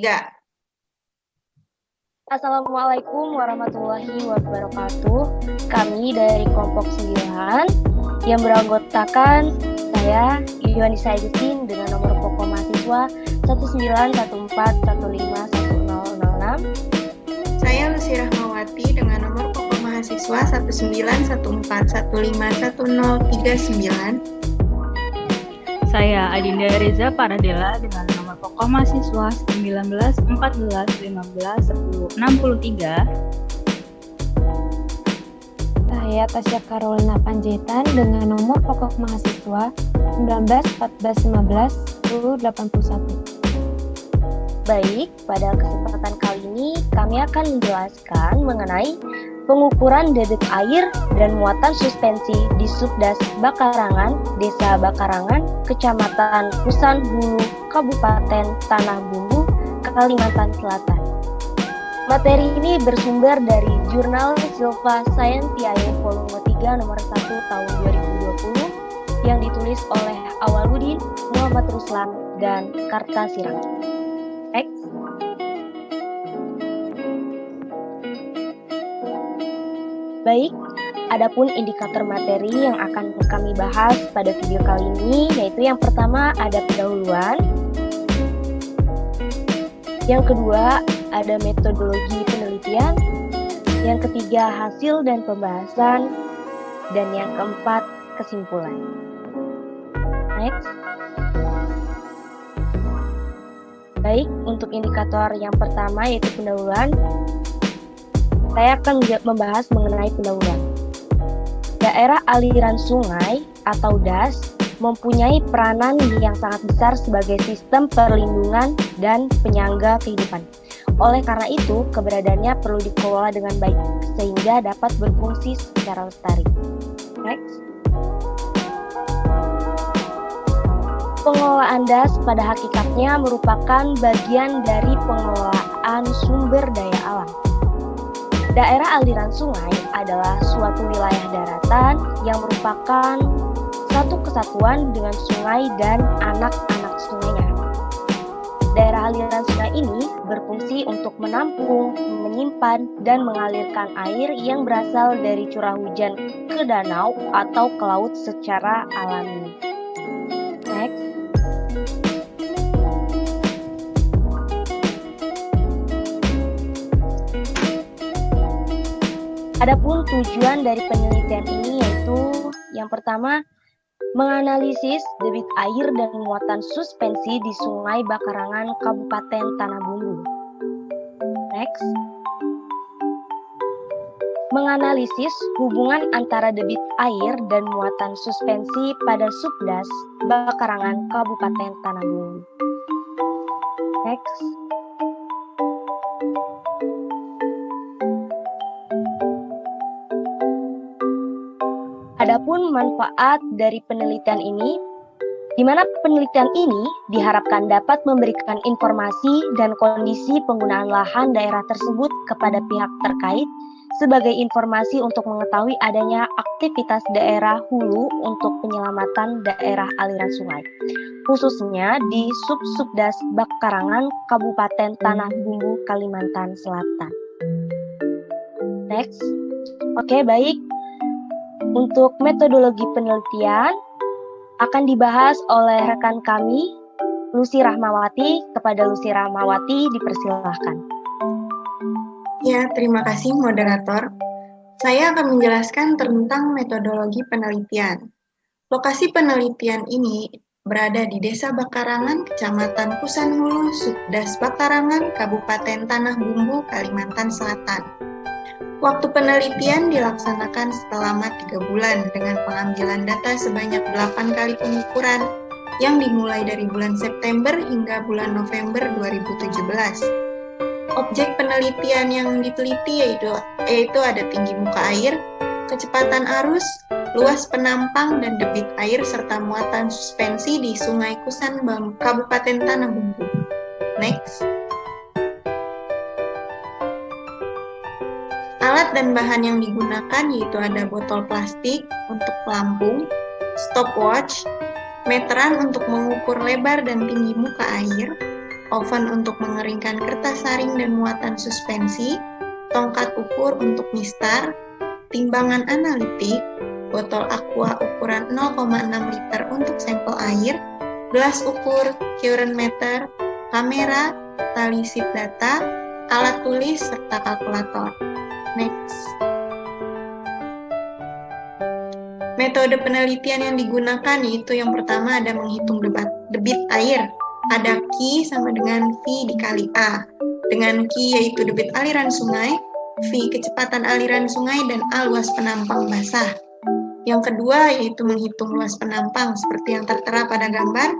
3. Assalamualaikum warahmatullahi wabarakatuh. Kami dari kelompok 9 yang beranggotakan saya, Yuanisa Agustin, dengan nomor pokok mahasiswa 191415106. Saya Lucy Rahmawati dengan nomor pokok mahasiswa 19141511039. Saya Adinda Reza Paradela dengan nomor pokok mahasiswa 1914151063. Saya Tasya Carolina Panjaitan dengan nomor pokok mahasiswa 1914151081. Baik, pada kesempatan kali ini kami akan menjelaskan mengenai pengukuran debit air dan muatan suspensi di Subdas Bakarangan, Desa Bakarangan, Kecamatan Kusan Hulu, Kabupaten Tanah Bumbu, Kalimantan Selatan. Materi ini bersumber dari Jurnal Silva Scientiae Volume 3 nomor 1 tahun 2020 yang ditulis oleh Awaludin, Muhammad Ruslan, dan Kartasirang. Next. Baik, adapun indikator materi yang akan kami bahas pada video kali ini, yaitu yang pertama ada pendahuluan, yang kedua ada metodologi penelitian, yang ketiga hasil dan pembahasan, dan yang keempat kesimpulan. Next. Baik, untuk indikator yang pertama yaitu pendahuluan, saya akan membahas mengenai pendahuluan. Daerah aliran sungai atau DAS mempunyai peranan yang sangat besar sebagai sistem perlindungan dan penyangga kehidupan. Oleh karena itu, keberadaannya perlu dikelola dengan baik sehingga dapat berfungsi secara lestari. Next. Pengelolaan DAS pada hakikatnya merupakan bagian dari pengelolaan sumber daya alam. Daerah aliran sungai adalah suatu wilayah daratan yang merupakan satu kesatuan dengan sungai dan anak-anak sungainya. Daerah aliran sungai ini berfungsi untuk menampung, menyimpan, dan mengalirkan air yang berasal dari curah hujan ke danau atau ke laut secara alami. Next. Adapun tujuan dari penelitian ini yaitu yang pertama, menganalisis debit air dan muatan suspensi di Sungai Bakarangan, Kabupaten Tanah Bumbu. Next. Menganalisis hubungan antara debit air dan muatan suspensi pada Subdas Bakarangan, Kabupaten Tanah Bumbu. Next. Adapun manfaat dari penelitian ini, di mana penelitian ini diharapkan dapat memberikan informasi dan kondisi penggunaan lahan daerah tersebut kepada pihak terkait sebagai informasi untuk mengetahui adanya aktivitas daerah hulu untuk penyelamatan daerah aliran sungai, khususnya di Subdas Bakarangan, Kabupaten Tanah Bumbu, Kalimantan Selatan. Next. Oke, baik. Untuk metodologi penelitian akan dibahas oleh rekan kami, Lucy Rahmawati. Kepada Lucy Rahmawati dipersilahkan. Ya, terima kasih moderator. Saya akan menjelaskan tentang metodologi penelitian. Lokasi penelitian ini berada di Desa Bakarangan, Kecamatan Kusan Hulu, Subdas Bakarangan, Kabupaten Tanah Bumbu, Kalimantan Selatan. Waktu penelitian dilaksanakan selama 3 bulan dengan pengambilan data sebanyak 8 kali pengukuran yang dimulai dari bulan September hingga bulan November 2017. Objek penelitian yang diteliti yaitu ada tinggi muka air, kecepatan arus, luas penampang dan debit air serta muatan suspensi di Sungai Kusan, Kabupaten Tanah Bumbu. Next. Alat dan bahan yang digunakan yaitu ada botol plastik untuk pelampung, stopwatch, meteran untuk mengukur lebar dan tinggi muka air, oven untuk mengeringkan kertas saring dan muatan suspensi, tongkat ukur untuk mistar, timbangan analitik, botol aqua ukuran 0,6 liter untuk sampel air, gelas ukur, current meter, kamera, tali sheet data, alat tulis, serta kalkulator. Next. Metode penelitian yang digunakan yaitu yang pertama ada menghitung debit air. Ada Q sama dengan V dikali A. Dengan Q yaitu debit aliran sungai, V kecepatan aliran sungai, dan A luas penampang basah. Yang kedua yaitu menghitung luas penampang seperti yang tertera pada gambar.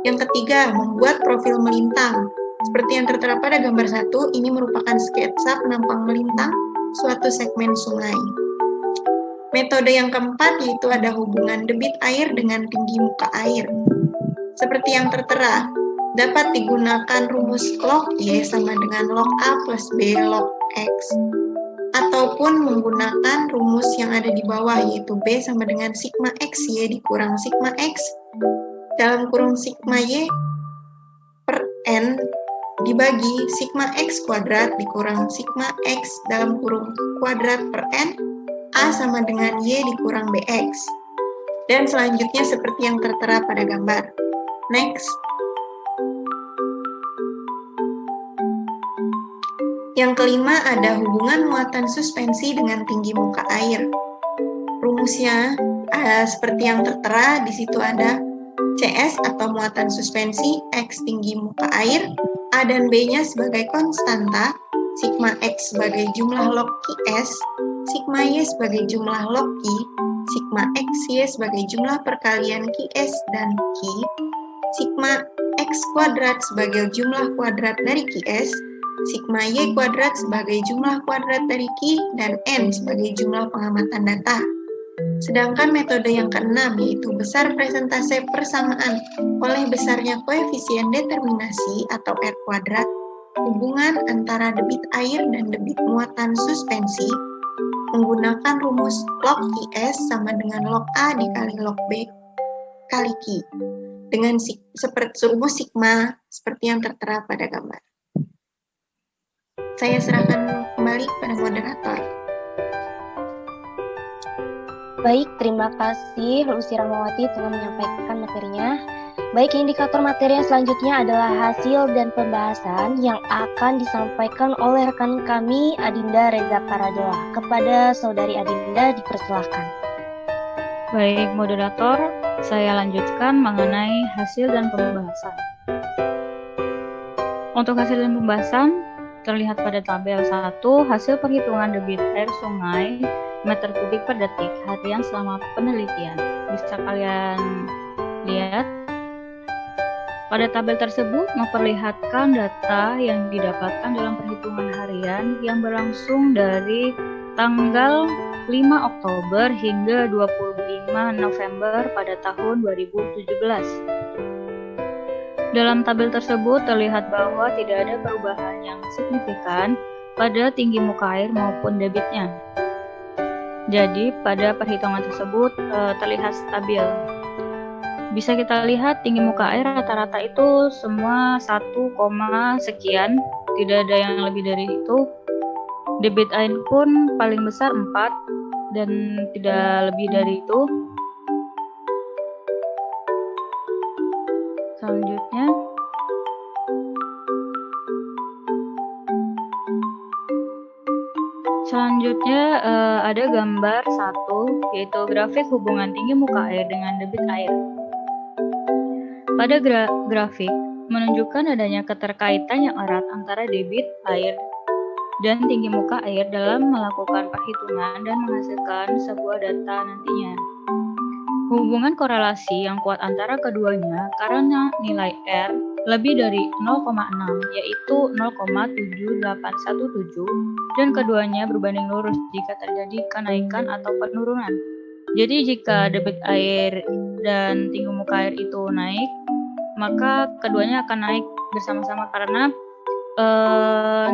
Yang ketiga, membuat profil melintang. Seperti yang tertera pada gambar 1, ini merupakan sketsa penampang melintang suatu segmen sungai. Metode yang keempat yaitu ada hubungan debit air dengan tinggi muka air. Seperti yang tertera, dapat digunakan rumus log Y sama dengan log A plus B log X, ataupun menggunakan rumus yang ada di bawah yaitu B sama dengan sigma X Y dikurang sigma X dalam kurung sigma Y per N dibagi sigma X kuadrat dikurang sigma X dalam kurung kuadrat per N, A sama dengan Y dikurang BX. Dan selanjutnya seperti yang tertera pada gambar. Next. Yang kelima ada hubungan muatan suspensi dengan tinggi muka air. Rumusnya seperti yang tertera, di situ ada CS atau muatan suspensi, X tinggi muka air, A dan B-nya sebagai konstanta, sigma X sebagai jumlah log QS, sigma Y sebagai jumlah log Q, sigma XY sebagai jumlah perkalian QS dan Q, sigma X kuadrat sebagai jumlah kuadrat dari QS, sigma Y kuadrat sebagai jumlah kuadrat dari Q, dan N sebagai jumlah pengamatan data. Sedangkan metode yang keenam yaitu besar presentase persamaan oleh besarnya koefisien determinasi atau R kuadrat, hubungan antara debit air dan debit muatan suspensi menggunakan rumus log IS sama dengan log A dikali log B kali Q dengan rumus sigma seperti yang tertera pada gambar. Saya serahkan kembali kepada moderator. Baik, terima kasih Lucy Ramawati telah menyampaikan materinya. Baik, indikator materi yang selanjutnya adalah hasil dan pembahasan yang akan disampaikan oleh rekan kami Adinda Reza Paradela. Kepada saudari Adinda dipersilahkan. Baik, moderator, saya lanjutkan mengenai hasil dan pembahasan. Untuk hasil dan pembahasan, terlihat pada tabel 1, hasil perhitungan debit air sungai meter kubik per detik harian selama penelitian. Bisa kalian lihat. Pada tabel tersebut memperlihatkan data yang didapatkan dalam perhitungan harian yang berlangsung dari tanggal 5 Oktober hingga 25 November pada tahun 2017. Dalam tabel tersebut terlihat bahwa tidak ada perubahan yang signifikan pada tinggi muka air maupun debitnya. Jadi pada perhitungan tersebut terlihat stabil. Bisa kita lihat tinggi muka air rata-rata itu semua 1, sekian, tidak ada yang lebih dari itu. Debit air pun paling besar 4 dan tidak lebih dari itu. Selanjutnya ada gambar 1 yaitu grafik hubungan tinggi muka air dengan debit air. Pada grafik menunjukkan adanya keterkaitan yang erat antara debit air dan tinggi muka air dalam melakukan perhitungan dan menghasilkan sebuah data nantinya. Hubungan korelasi yang kuat antara keduanya karena nilai R lebih dari 0,6 yaitu 0,7817 dan keduanya berbanding lurus jika terjadi kenaikan atau penurunan. Jadi jika debit air dan tinggi muka air itu naik, maka keduanya akan naik bersama-sama karena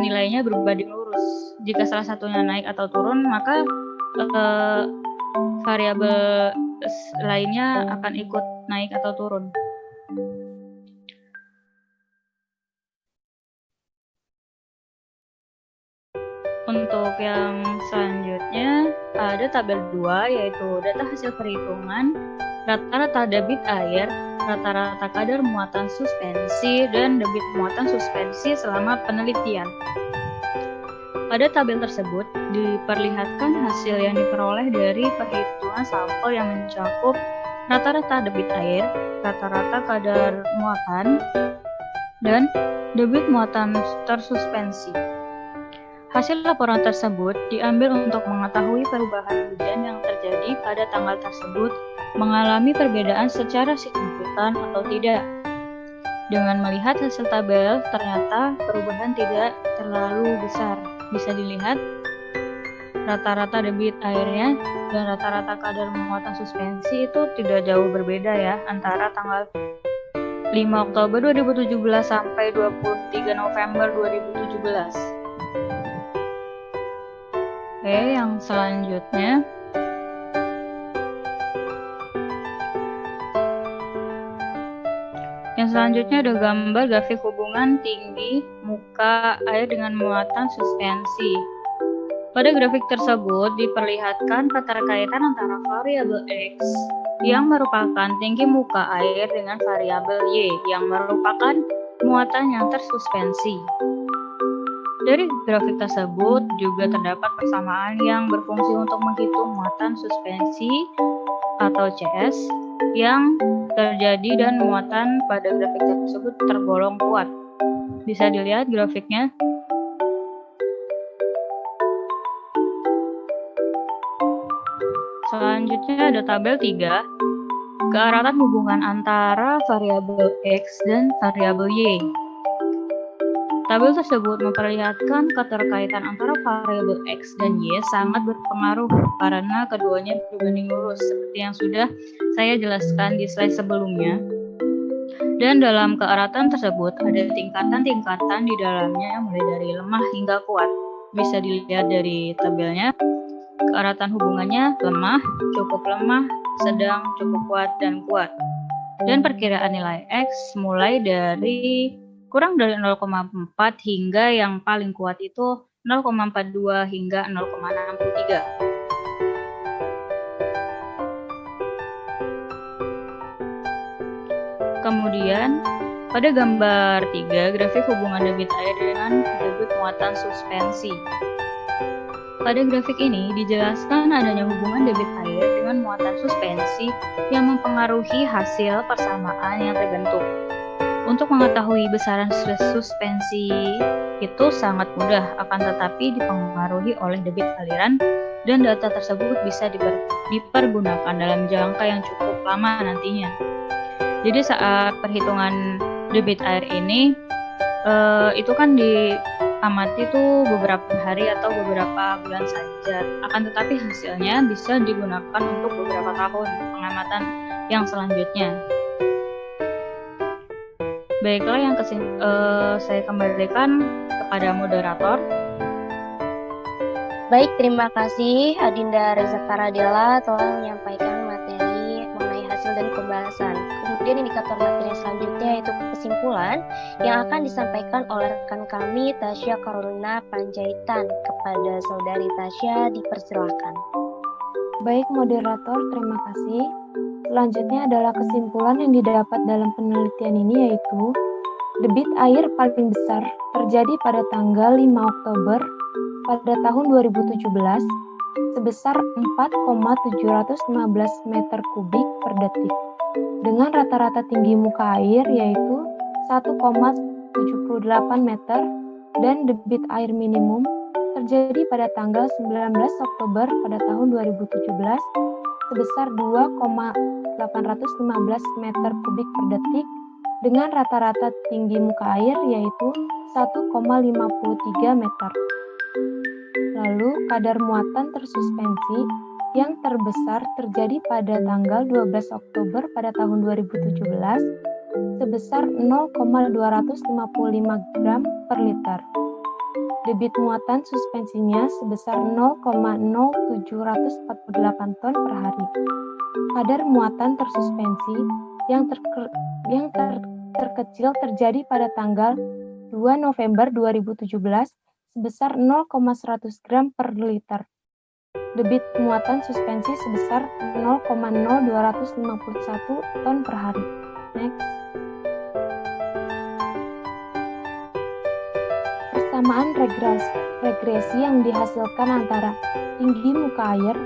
nilainya berbanding lurus. Jika salah satunya naik atau turun, maka variabel lainnya akan ikut naik atau turun. untuk yang selanjutnya ada tabel 2, yaitu data hasil perhitungan rata-rata debit air, rata-rata kadar muatan suspensi, dan debit muatan suspensi selama penelitian. Pada tabel tersebut diperlihatkan hasil yang diperoleh dari perhitungan sampel yang mencakup rata-rata debit air, rata-rata kadar muatan, dan debit muatan tersuspensi. Hasil laporan tersebut diambil untuk mengetahui perubahan hujan yang terjadi pada tanggal tersebut mengalami perbedaan secara signifikan atau tidak. Dengan melihat hasil tabel, ternyata perubahan tidak terlalu besar. Bisa dilihat rata-rata debit airnya dan rata-rata kadar muatan suspensi itu tidak jauh berbeda ya antara tanggal 5 Oktober 2017 sampai 23 November 2017. Oke, yang selanjutnya ada gambar grafik hubungan tinggi muka air dengan muatan suspensi. Pada grafik tersebut diperlihatkan keterkaitan antara variabel X yang merupakan tinggi muka air dengan variabel Y yang merupakan muatan yang tersuspensi. Dari grafik tersebut juga terdapat persamaan yang berfungsi untuk menghitung muatan suspensi atau CS yang terjadi dan muatan pada grafik tersebut tergolong kuat. Bisa dilihat grafiknya. Selanjutnya ada tabel 3, kearatan hubungan antara variabel X dan variabel Y. Tabel tersebut memperlihatkan keterkaitan antara variabel X dan Y sangat berpengaruh karena keduanya berbanding lurus seperti yang sudah saya jelaskan di slide sebelumnya. Dan dalam kearatan tersebut ada tingkatan-tingkatan di dalamnya mulai dari lemah hingga kuat. Bisa dilihat dari tabelnya, kearatan hubungannya lemah, cukup lemah, sedang, cukup kuat, dan kuat. Dan perkiraan nilai X mulai dari kurang dari 0,4 hingga yang paling kuat itu 0,42 hingga 0,63. Kemudian, pada gambar 3, grafik hubungan debit air dengan debit muatan suspensi. Pada grafik ini dijelaskan adanya hubungan debit air dengan muatan suspensi yang mempengaruhi hasil persamaan yang terbentuk. Untuk mengetahui besaran suspensi itu sangat mudah, akan tetapi dipengaruhi oleh debit aliran dan data tersebut bisa dipergunakan dalam jangka yang cukup lama nantinya. Jadi saat perhitungan debit air ini itu kan diamati tuh beberapa hari atau beberapa bulan saja, akan tetapi hasilnya bisa digunakan untuk beberapa tahun pengamatan yang selanjutnya. Baiklah, yang saya kembalikan kepada moderator. Baik, terima kasih Adinda Reza Karadela telah menyampaikan materi mengenai hasil dan pembahasan. Kemudian indikator materi selanjutnya yaitu kesimpulan yang akan disampaikan oleh rekan kami Tasya Carolina Panjaitan. Kepada saudari Tasya dipersilahkan. Baik moderator, terima kasih. Selanjutnya adalah kesimpulan yang didapat dalam penelitian ini yaitu debit air paling besar terjadi pada tanggal 5 Oktober pada tahun 2017 sebesar 4,715 meter kubik per detik dengan rata-rata tinggi muka air yaitu 1,78 meter dan debit air minimum terjadi pada tanggal 19 Oktober pada tahun 2017 sebesar 2,815 meter kubik per detik dengan rata-rata tinggi muka air yaitu 1,53 meter. Lalu kadar muatan tersuspensi yang terbesar terjadi pada tanggal 12 Oktober pada tahun 2017 sebesar 0,255 gram per liter. Debit muatan suspensinya sebesar 0,0748 ton per hari. Kadar muatan tersuspensi yang terkecil terjadi pada tanggal 2 November 2017 sebesar 0,100 gram per liter. Debit muatan suspensi sebesar 0,0251 ton per hari. Next. Persamaan regresi yang dihasilkan antara tinggi muka air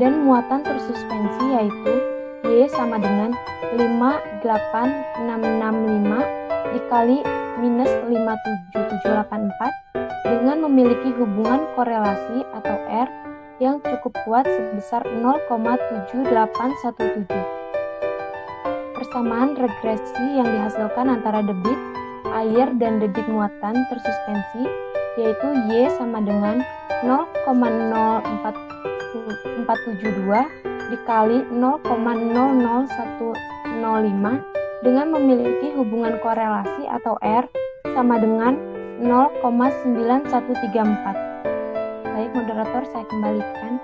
dan muatan tersuspensi yaitu Y sama dengan 58665 dikali minus 57784 dengan memiliki hubungan korelasi atau R yang cukup kuat sebesar 0,7817. Persamaan regresi yang dihasilkan antara debit air dan debit muatan tersuspensi yaitu Y sama dengan 0,04472 dikali 0,00105 dengan memiliki hubungan korelasi atau R sama dengan 0,9134. Baik, moderator, saya kembalikan.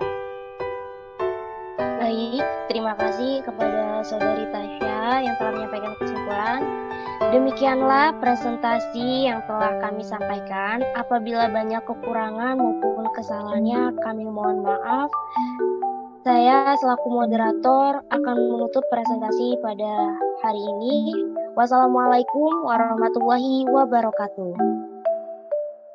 Baik, terima kasih kepada Saudari Tasya yang telah menyampaikan kesimpulan. Demikianlah presentasi yang telah kami sampaikan. Apabila banyak kekurangan maupun kesalahannya, kami mohon maaf. Saya selaku moderator akan menutup presentasi pada hari ini. Wassalamualaikum warahmatullahi wabarakatuh.